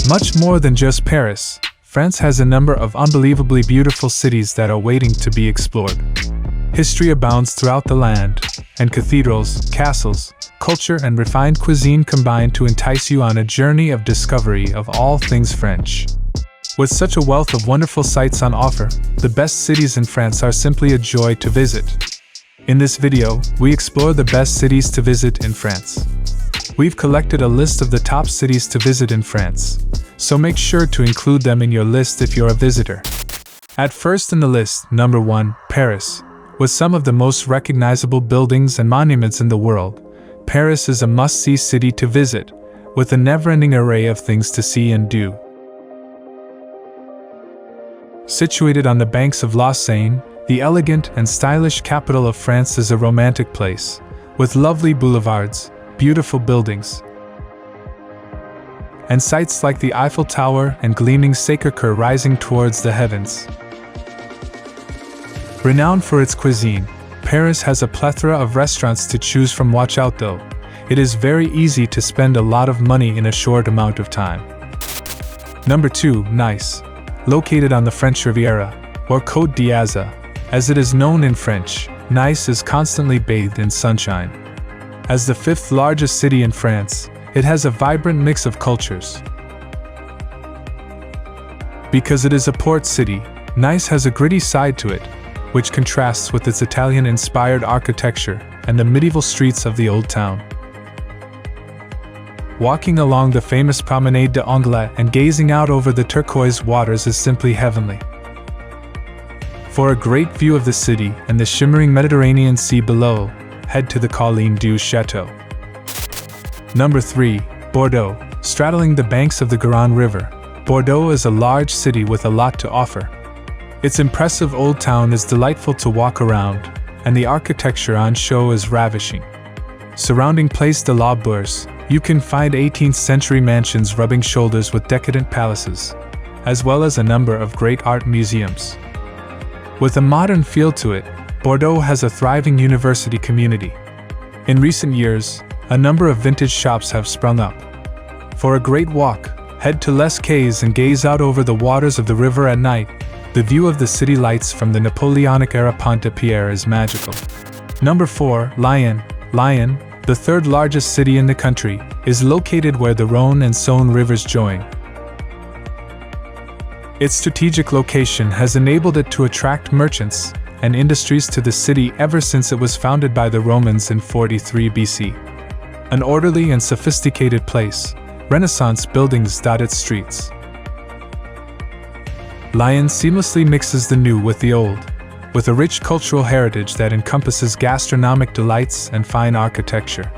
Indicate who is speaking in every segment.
Speaker 1: Much more than just Paris, France has a number of unbelievably beautiful cities that are waiting to be explored. History abounds throughout the land, and cathedrals, castles, culture, and refined cuisine combine to entice you on a journey of discovery of all things French. With such a wealth of wonderful sights on offer, the best cities in France are simply a joy to visit. In this video, we explore the best cities to visit in France. We've collected a list of the top cities to visit in France, so make sure to include them in your list if you're a visitor. At first in the list, number 1, Paris. With some of the most recognizable buildings and monuments in the world, Paris is a must-see city to visit, with a never-ending array of things to see and do. Situated on the banks of La Seine, the elegant and stylish capital of France is a romantic place, with lovely boulevards, beautiful buildings, and sights like the Eiffel Tower and gleaming Sacré-Cœur rising towards the heavens. Renowned for its cuisine, Paris has a plethora of restaurants to choose from. Watch out though, it is very easy to spend a lot of money in a short amount of time. Number 2, Nice. Located on the French Riviera, or Côte d'Azur, as it is known in French, Nice is constantly bathed in sunshine. As the 5th largest city in France, it has a vibrant mix of cultures. Because it is a port city, Nice has a gritty side to it, which contrasts with its Italian-inspired architecture and the medieval streets of the old town. Walking along the famous Promenade d'Anglais and gazing out over the turquoise waters is simply heavenly. For a great view of the city and the shimmering Mediterranean Sea below, head to the Collines du Château. Number 3, Bordeaux. Straddling the banks of the Garonne River, Bordeaux is a large city with a lot to offer. Its impressive old town is delightful to walk around, and the architecture on show is ravishing. Surrounding Place de la Bourse, you can find 18th-century mansions rubbing shoulders with decadent palaces, as well as a number of great art museums. With a modern feel to it, Bordeaux has a thriving university community. In recent years, a number of vintage shops have sprung up. For a great walk, head to Les Quais and gaze out over the waters of the river at night. The view of the city lights from the Napoleonic-era Pont de Pierre is magical. Number 4, Lyon. Lyon, the 3rd largest city in the country, is located where the Rhône and Saône rivers join. Its strategic location has enabled it to attract merchants and industries to the city ever since it was founded by the Romans in 43 BC. An orderly and sophisticated place, Renaissance buildings dot its streets. Lyon seamlessly mixes the new with the old, with a rich cultural heritage that encompasses gastronomic delights and fine architecture.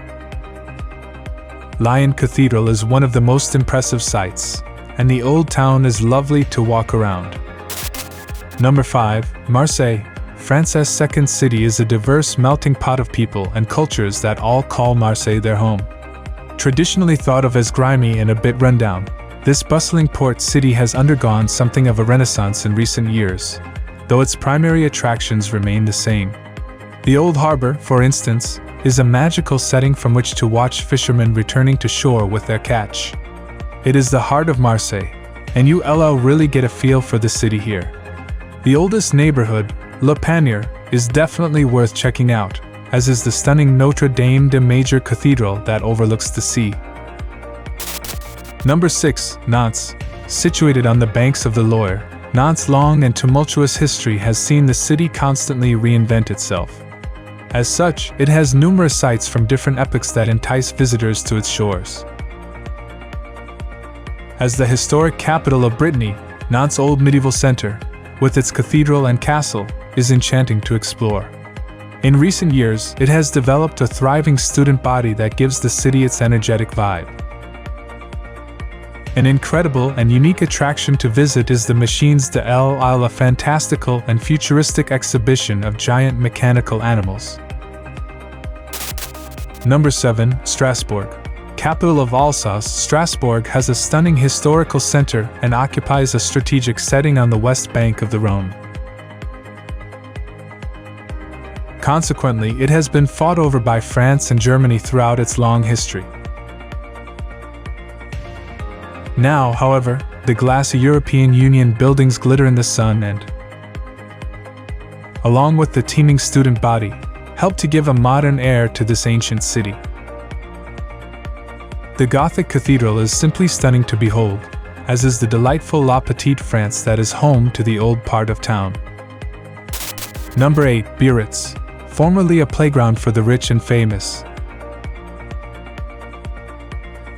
Speaker 1: Lyon Cathedral is one of the most impressive sights, and the old town is lovely to walk around. Number 5, Marseille. France's 2nd city is a diverse melting pot of people and cultures that all call Marseille their home. Traditionally thought of as grimy and a bit rundown, this bustling port city has undergone something of a renaissance in recent years, though its primary attractions remain the same. The old harbor, for instance, is a magical setting from which to watch fishermen returning to shore with their catch. It is the heart of Marseille, and you'll really get a feel for the city here. The oldest neighborhood, Le Panier, is definitely worth checking out, as is the stunning Notre Dame de Major Cathedral that overlooks the sea. Number 6, Nantes. Situated on the banks of the Loire, Nantes' long and tumultuous history has seen the city constantly reinvent itself. As such, it has numerous sites from different epochs that entice visitors to its shores. As the historic capital of Brittany, Nantes' old medieval center, with its cathedral and castle, is enchanting to explore. In recent years, it has developed a thriving student body that gives the city its energetic vibe. An incredible and unique attraction to visit is the Machines de l'Isle, a fantastical and futuristic exhibition of giant mechanical animals. Number 7, Strasbourg. Capital of Alsace, Strasbourg has a stunning historical center and occupies a strategic setting on the west bank of the Rhône. Consequently, it has been fought over by France and Germany throughout its long history. Now, however, the glassy European Union buildings glitter in the sun and, along with the teeming student body, help to give a modern air to this ancient city. The Gothic cathedral is simply stunning to behold, as is the delightful La Petite France that is home to the old part of town. Number 8. Biarritz, formerly a playground for the rich and famous.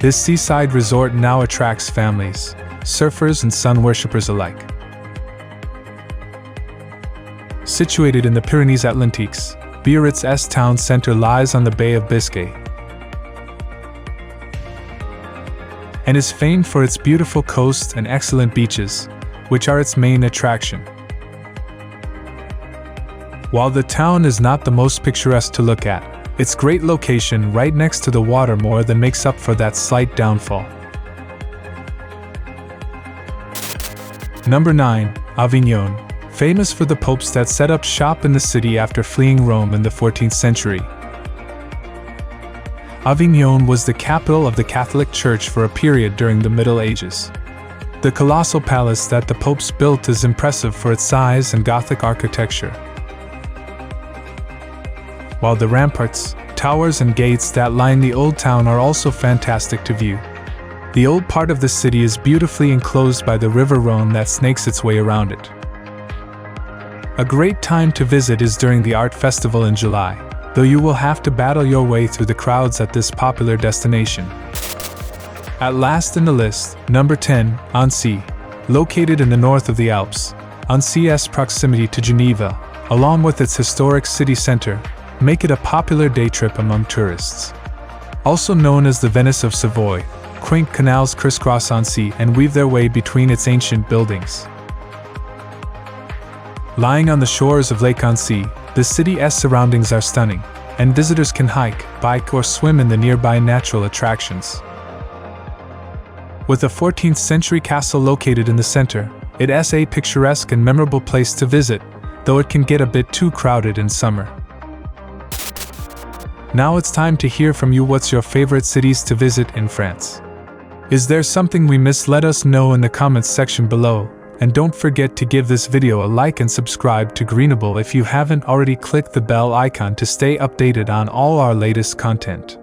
Speaker 1: This seaside resort now attracts families, surfers and sun worshippers alike. Situated in the Pyrenees Atlantiques, Biarritz's town center lies on the Bay of Biscay and is famed for its beautiful coast and excellent beaches, which are its main attraction. While the town is not the most picturesque to look at, its great location right next to the water more than makes up for that slight downfall. Number 9. Avignon, famous for the popes that set up shop in the city after fleeing Rome in the 14th century. Avignon was the capital of the Catholic Church for a period during the Middle Ages. The colossal palace that the popes built is impressive for its size and Gothic architecture, while the ramparts, towers and gates that line the old town are also fantastic to view. The old part of the city is beautifully enclosed by the river Rhône that snakes its way around it. A great time to visit is during the art festival in July, though you will have to battle your way through the crowds at this popular destination. At last in the list, number 10, Annecy. Located in the north of the Alps, Annecy's proximity to Geneva, along with its historic city center, make it a popular day trip among tourists. Also known as the Venice of Savoy, quaint canals crisscross Annecy and weave their way between its ancient buildings. Lying on the shores of Lake Annecy, the city's surroundings are stunning, and visitors can hike, bike or swim in the nearby natural attractions. With a 14th century castle located in the center, it is a picturesque and memorable place to visit, though it can get a bit too crowded in summer. Now it's time to hear from you. What's your favorite cities to visit in France? Is there something we missed? Let us know in the comments section below, and don't forget to give this video a like and subscribe to Greenable if you haven't already. Click the bell icon to stay updated on all our latest content.